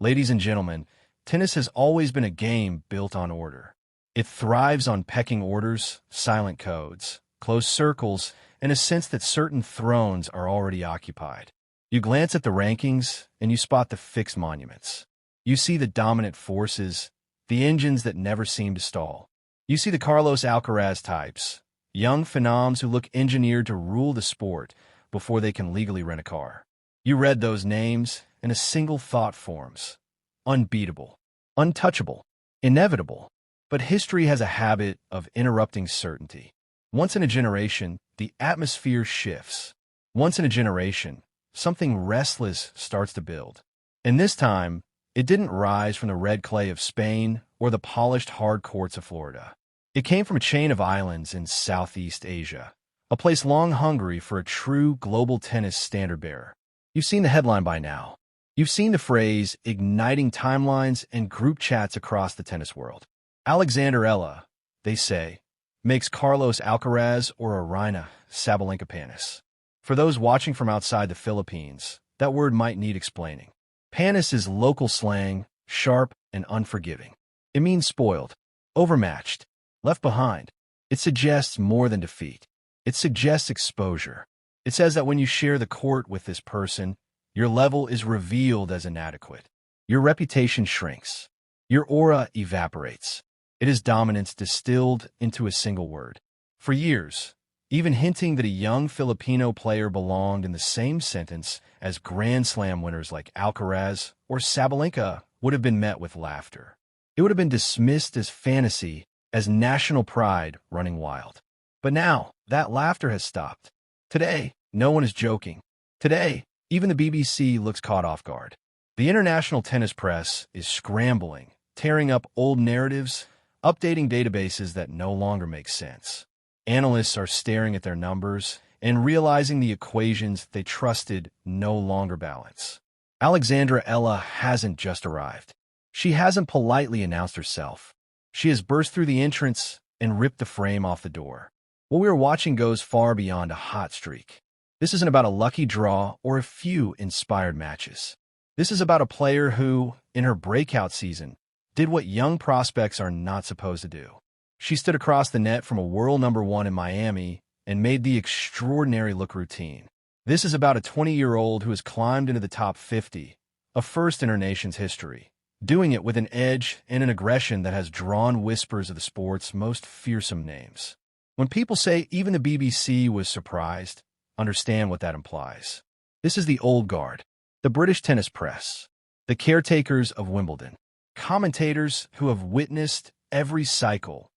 Ladies and gentlemen, tennis has always been a game built on order. It thrives on pecking orders, silent codes, closed circles, and a sense that certain thrones are already occupied. You glance at the rankings, and you spot the fixed monuments. You see the dominant forces, the engines that never seem to stall. You see the Carlos Alcaraz types, young phenoms who look engineered to rule the sport before they can legally rent a car. You read those names, and a single thought forms: unbeatable, untouchable, inevitable. But history has a habit of interrupting certainty. Once in a generation, the atmosphere shifts. Once in a generation, something restless starts to build. And this time, it didn't rise from the red clay of Spain or the polished hard courts of Florida. It came from a chain of islands in Southeast Asia, a place long hungry for a true global tennis standard-bearer. You've seen the headline by now. You've seen the phrase igniting timelines and group chats across the tennis world. Alexandra Eala, they say, makes Carlos Alcaraz or Aryna Sabalenka panis. For those watching from outside the Philippines, that word might need explaining. Panis is local slang, sharp and unforgiving. It means spoiled, overmatched, left behind. It suggests more than defeat. It suggests exposure. It says that when you share the court with this person, your level is revealed as inadequate. Your reputation shrinks. Your aura evaporates. It is dominance distilled into a single word. For years, even hinting that a young Filipino player belonged in the same sentence as Grand Slam winners like Alcaraz or Sabalenka would have been met with laughter. It would have been dismissed as fantasy, as national pride running wild. But now, that laughter has stopped. Today, no one is joking. Today, even the BBC looks caught off guard. The international tennis press is scrambling, tearing up old narratives, updating databases that no longer make sense. Analysts are staring at their numbers and realizing the equations they trusted no longer balance. Alexandra Eala hasn't just arrived. She hasn't politely announced herself. She has burst through the entrance and ripped the frame off the door. What we are watching goes far beyond a hot streak. This isn't about a lucky draw or a few inspired matches. This is about a player who, in her breakout season, did what young prospects are not supposed to do. She stood across the net from a world number one in Miami and made the extraordinary look routine. This is about a 20-year-old who has climbed into the top 50, a first in her nation's history, doing it with an edge and an aggression that has drawn whispers of the sport's most fearsome names. When people say even the BBC was surprised, understand what that implies. This is the old guard, the British tennis press, the caretakers of Wimbledon, commentators who have witnessed every cycle,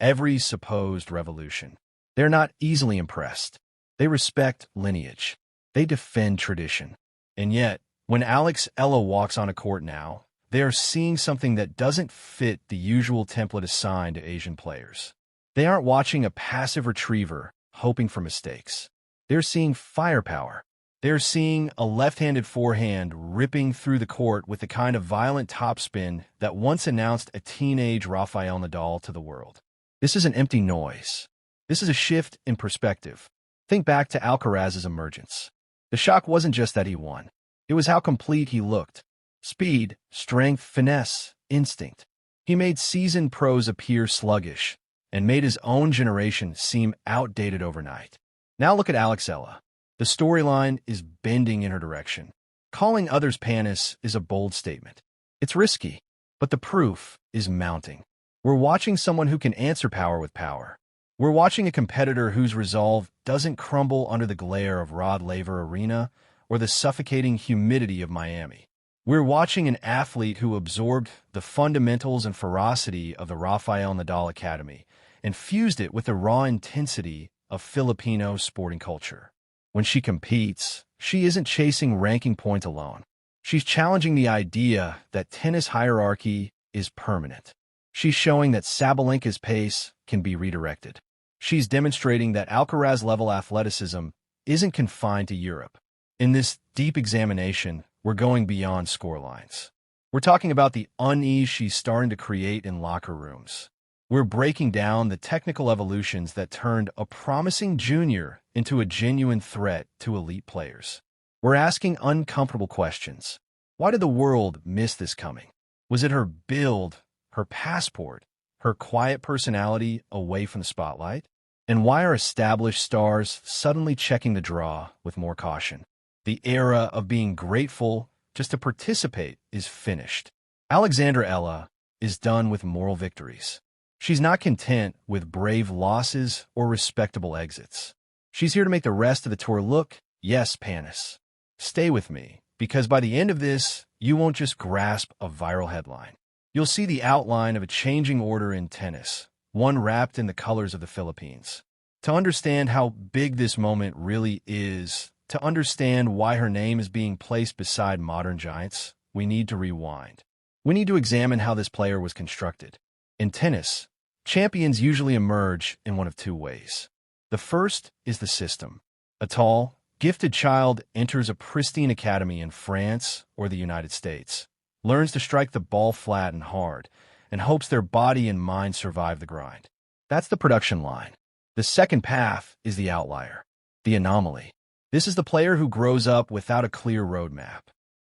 every supposed revolution. They're not easily impressed. They respect lineage. They defend tradition. And yet, when Alex Eala walks on a court now, they are seeing something that doesn't fit the usual template assigned to Asian players. They aren't watching a passive retriever hoping for mistakes. They're seeing firepower. They're seeing a left-handed forehand ripping through the court with the kind of violent topspin that once announced a teenage Rafael Nadal to the world. This isn't empty noise. This is a shift in perspective. Think back to Alcaraz's emergence. The shock wasn't just that he won. It was how complete he looked. Speed, strength, finesse, instinct. He made seasoned pros appear sluggish and made his own generation seem outdated overnight. Now look at Alex Eala. The storyline is bending in her direction. Calling others panis is a bold statement. It's risky, but the proof is mounting. We're watching someone who can answer power with power. We're watching a competitor whose resolve doesn't crumble under the glare of Rod Laver Arena or the suffocating humidity of Miami. We're watching an athlete who absorbed the fundamentals and ferocity of the Rafael Nadal Academy and fused it with the raw intensity of Filipino sporting culture. When she competes, she isn't chasing ranking points alone. She's challenging the idea that tennis hierarchy is permanent. She's showing that Sabalenka's pace can be redirected. She's demonstrating that Alcaraz-level athleticism isn't confined to Europe. In this deep examination, we're going beyond scorelines. We're talking about the unease she's starting to create in locker rooms. We're breaking down the technical evolutions that turned a promising junior into a genuine threat to elite players. We're asking uncomfortable questions. Why did the world miss this coming? Was it her build, her passport, her quiet personality away from the spotlight? And why are established stars suddenly checking the draw with more caution? The era of being grateful just to participate is finished. Alexandra Eala is done with moral victories. She's not content with brave losses or respectable exits. She's here to make the rest of the tour look, yes, panis. Stay with me, because by the end of this, you won't just grasp a viral headline. You'll see the outline of a changing order in tennis, one wrapped in the colors of the Philippines. To understand how big this moment really is, to understand why her name is being placed beside modern giants, we need to rewind. We need to examine how this player was constructed. In tennis, champions usually emerge in one of two ways. The first is the system. A tall, gifted child enters a pristine academy in France or the United States, learns to strike the ball flat and hard, and hopes their body and mind survive the grind. That's the production line. The second path is the outlier, the anomaly. This is the player who grows up without a clear roadmap.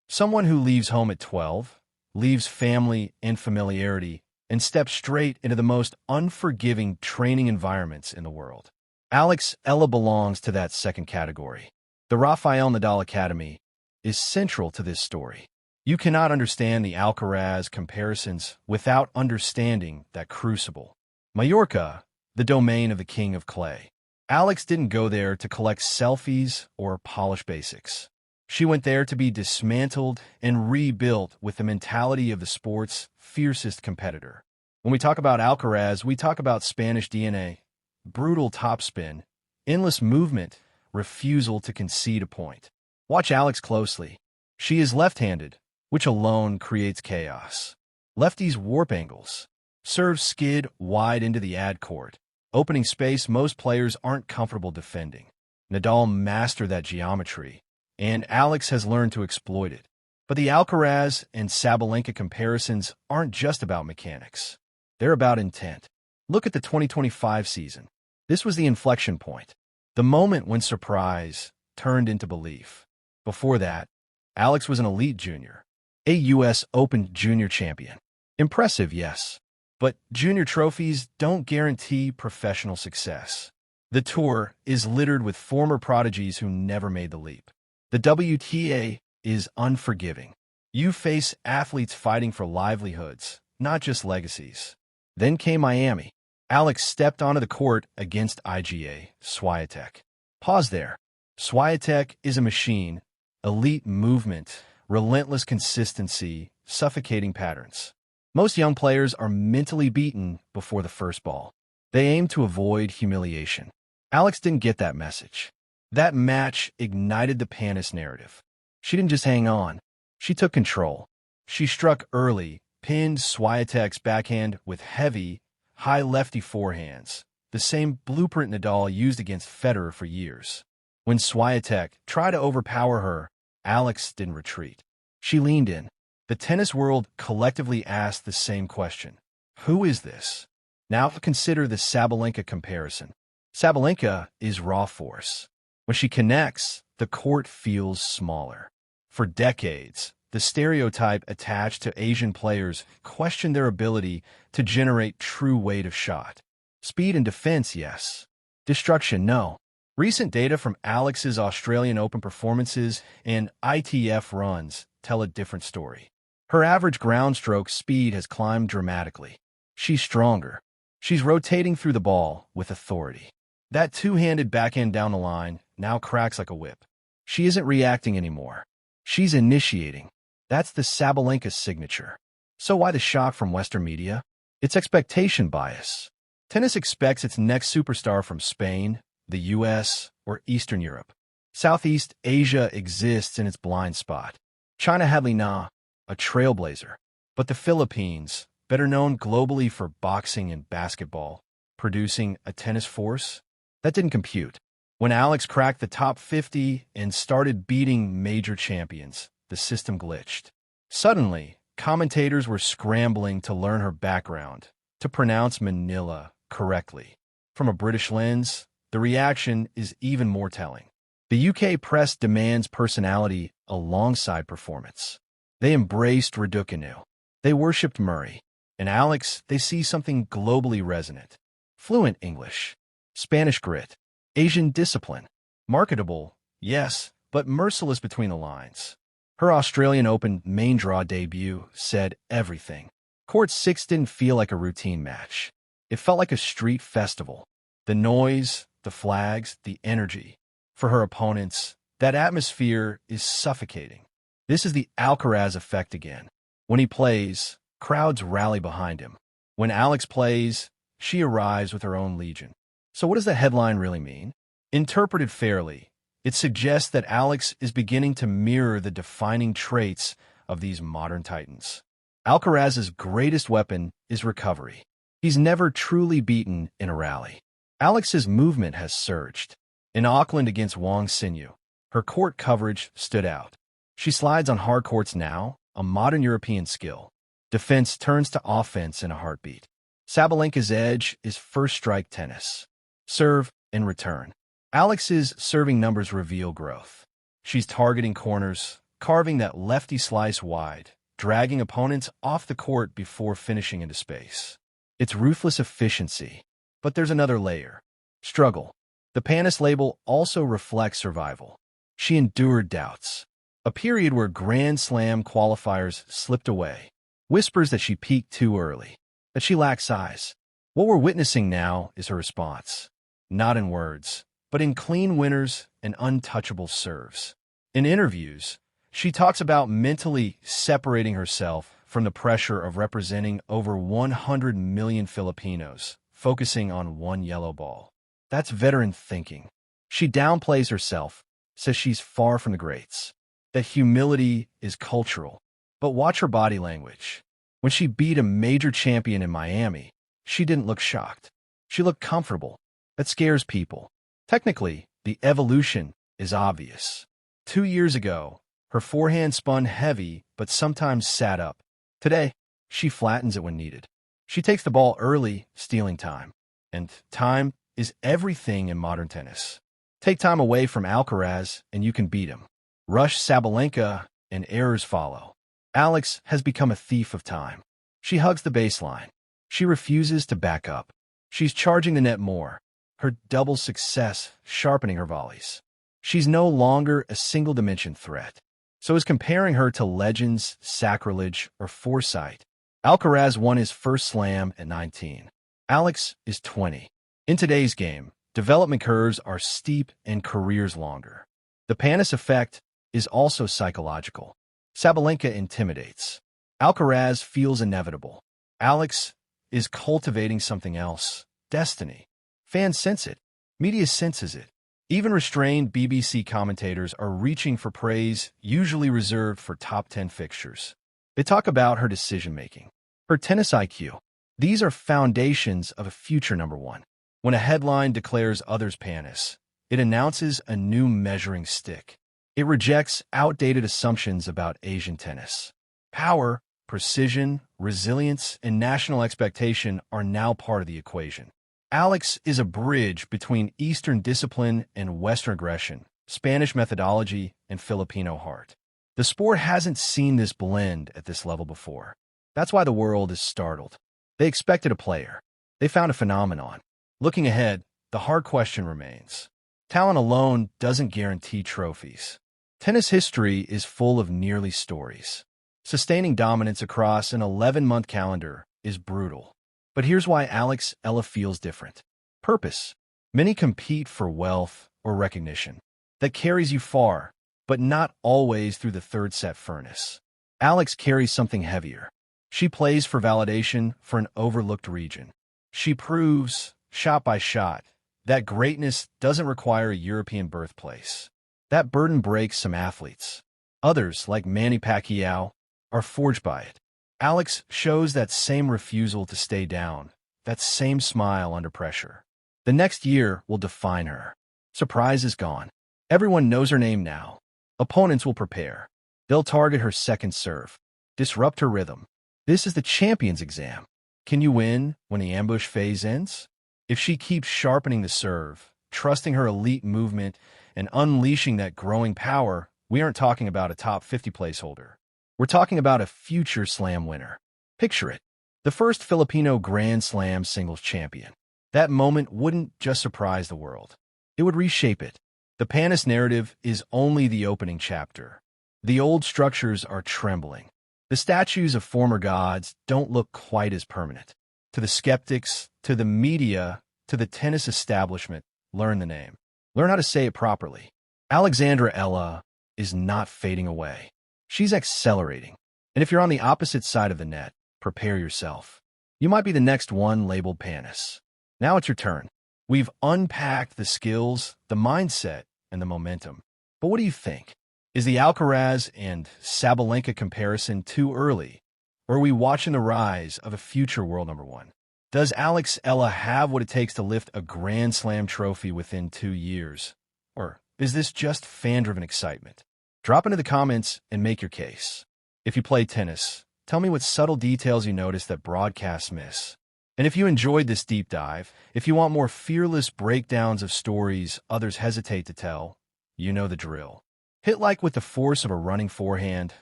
Someone who leaves home at 12, leaves family and familiarity, and steps straight into the most unforgiving training environments in the world. Alexandra Eala belongs to that second category. The Rafael Nadal Academy is central to this story. You cannot understand the Alcaraz comparisons without understanding that crucible. Mallorca, the domain of the king of clay. Alex didn't go there to collect selfies or polish basics. She went there to be dismantled and rebuilt with the mentality of the sport's fiercest competitor. When we talk about Alcaraz, we talk about Spanish DNA, brutal topspin, endless movement, refusal to concede a point. Watch Alex closely. She is left-handed, which alone creates chaos. Lefties warp angles. Serves skid wide into the ad court, opening space most players aren't comfortable defending. Nadal mastered that geometry, and Alex has learned to exploit it. But the Alcaraz and Sabalenka comparisons aren't just about mechanics. They're about intent. Look at the 2025 season. This was the inflection point, the moment when surprise turned into belief. Before that, Alex was an elite junior, a U.S. Open junior champion. Impressive, yes, but junior trophies don't guarantee professional success. The tour is littered with former prodigies who never made the leap. The WTA is unforgiving. You face athletes fighting for livelihoods, not just legacies. Then came Miami. Alex stepped onto the court against IGA Swiatek. Pause there. Swiatek is a machine, elite movement, relentless consistency, suffocating patterns. Most young players are mentally beaten before the first ball. They aim to avoid humiliation. Alex didn't get that message. That match ignited the panis narrative. She didn't just hang on. She took control. She struck early, pinned Swiatek's backhand with heavy, high lefty forehands, the same blueprint Nadal used against Federer for years. When Swiatek tried to overpower her, Alex didn't retreat. She leaned in. The tennis world collectively asked the same question. Who is this? Now consider the Sabalenka comparison. Sabalenka is raw force. When she connects, the court feels smaller. For decades, the stereotype attached to Asian players questioned their ability to generate true weight of shot. Speed and defense, yes. Destruction, no. Recent data from Alex's Australian Open performances and ITF runs tell a different story. Her average ground stroke speed has climbed dramatically. She's stronger. She's rotating through the ball with authority. That two-handed backhand down the line now cracks like a whip. She isn't reacting anymore. She's initiating. That's the Sabalenka signature. So why the shock from Western media? It's expectation bias. Tennis expects its next superstar from Spain, the US, or Eastern Europe. Southeast Asia exists in its blind spot. China had Aryna, a trailblazer. But the Philippines, better known globally for boxing and basketball, producing a tennis force? That didn't compute. When Alex cracked the top 50 and started beating major champions, the system glitched. Suddenly, commentators were scrambling to learn her background, to pronounce Manila correctly. From a British lens, the reaction is even more telling. The UK press demands personality alongside performance. They embraced Raducanu. They worshipped Murray. In Alex, they see something globally resonant. Fluent English, Spanish grit, Asian discipline. Marketable, yes, but merciless between the lines. Her Australian Open main draw debut said everything. Court 6 didn't feel like a routine match. It felt like a street festival. The noise, the flags, the energy. For her opponents, that atmosphere is suffocating. This is the Alcaraz effect again. When he plays, crowds rally behind him. When Alex plays, she arrives with her own legion. So what does the headline really mean? Interpreted fairly, it suggests that Alex is beginning to mirror the defining traits of these modern titans. Alcaraz's greatest weapon is recovery. He's never truly beaten in a rally. Alex's movement has surged. In Auckland against Wang Xinyu, her court coverage stood out. She slides on hard courts now, a modern European skill. Defense turns to offense in a heartbeat. Sabalenka's edge is first strike tennis. Serve and return. Alex's serving numbers reveal growth. She's targeting corners, carving that lefty slice wide, dragging opponents off the court before finishing into space. It's ruthless efficiency. But there's another layer. Struggle. The Panis label also reflects survival. She endured doubts. A period where Grand Slam qualifiers slipped away. Whispers that she peaked too early. That she lacked size. What we're witnessing now is her response. Not in words, but in clean winners and untouchable serves. In interviews, she talks about mentally separating herself from the pressure of representing over 100 million Filipinos, focusing on one yellow ball. That's veteran thinking. She downplays herself, says she's far from the greats. That humility is cultural. But watch her body language. When she beat a major champion in Miami, she didn't look shocked. She looked comfortable. That scares people. Technically, the evolution is obvious. 2 years ago, her forehand spun heavy but sometimes sat up. Today, she flattens it when needed. She takes the ball early, stealing time. And time is everything in modern tennis. Take time away from Alcaraz and you can beat him. Rush Sabalenka and errors follow. Alex has become a thief of time. She hugs the baseline. She refuses to back up. She's charging the net more. Her double success sharpening her volleys. She's no longer a single-dimension threat. So is comparing her to legends, sacrilege, or foresight. Alcaraz won his first slam at 19. Alex is 20. In today's game, development curves are steep and careers longer. The Panis effect is also psychological. Sabalenka intimidates. Alcaraz feels inevitable. Alex is cultivating something else. Destiny. Fans sense it. Media senses it. Even restrained BBC commentators are reaching for praise usually reserved for top 10 fixtures. They talk about her decision-making, her tennis IQ. These are foundations of a future number one. When a headline declares others Panis, it announces a new measuring stick. It rejects outdated assumptions about Asian tennis. Power, precision, resilience, and national expectation are now part of the equation. Alex is a bridge between Eastern discipline and Western aggression, Spanish methodology and Filipino heart. The sport hasn't seen this blend at this level before. That's why the world is startled. They expected a player. They found a phenomenon. Looking ahead, the hard question remains. Talent alone doesn't guarantee trophies. Tennis history is full of nearly stories. Sustaining dominance across an 11-month calendar is brutal. But here's why Alex Eala feels different. Purpose. Many compete for wealth or recognition. That carries you far, but not always through the third set furnace. Alex carries something heavier. She plays for validation for an overlooked region. She proves, shot by shot, that greatness doesn't require a European birthplace. That burden breaks some athletes. Others, like Manny Pacquiao, are forged by it. Alex shows that same refusal to stay down, that same smile under pressure. The next year will define her. Surprise is gone. Everyone knows her name now. Opponents will prepare. They'll target her second serve, disrupt her rhythm. This is the champion's exam. Can you win when the ambush phase ends? If she keeps sharpening the serve, trusting her elite movement, and unleashing that growing power, we aren't talking about a top 50 placeholder. We're talking about a future slam winner. Picture it. The first Filipino Grand Slam singles champion. That moment wouldn't just surprise the world. It would reshape it. The Panis narrative is only the opening chapter. The old structures are trembling. The statues of former gods don't look quite as permanent. To the skeptics, to the media, to the tennis establishment, learn the name. Learn how to say it properly. Alexandra Eala is not fading away. She's accelerating. And if you're on the opposite side of the net, prepare yourself. You might be the next one labeled Panis. Now it's your turn. We've unpacked the skills, the mindset, and the momentum. But what do you think? Is the Alcaraz and Sabalenka comparison too early? Or are we watching the rise of a future world number one? Does Alex Eala have what it takes to lift a Grand Slam trophy within 2 years? Or is this just fan-driven excitement? Drop into the comments and make your case. If you play tennis, tell me what subtle details you notice that broadcasts miss. And if you enjoyed this deep dive, if you want more fearless breakdowns of stories others hesitate to tell, you know the drill. Hit like with the force of a running forehand,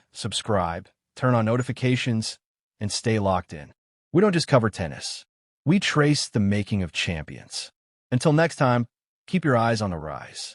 subscribe, turn on notifications, and stay locked in. We don't just cover tennis. We trace the making of champions. Until next time, keep your eyes on the rise.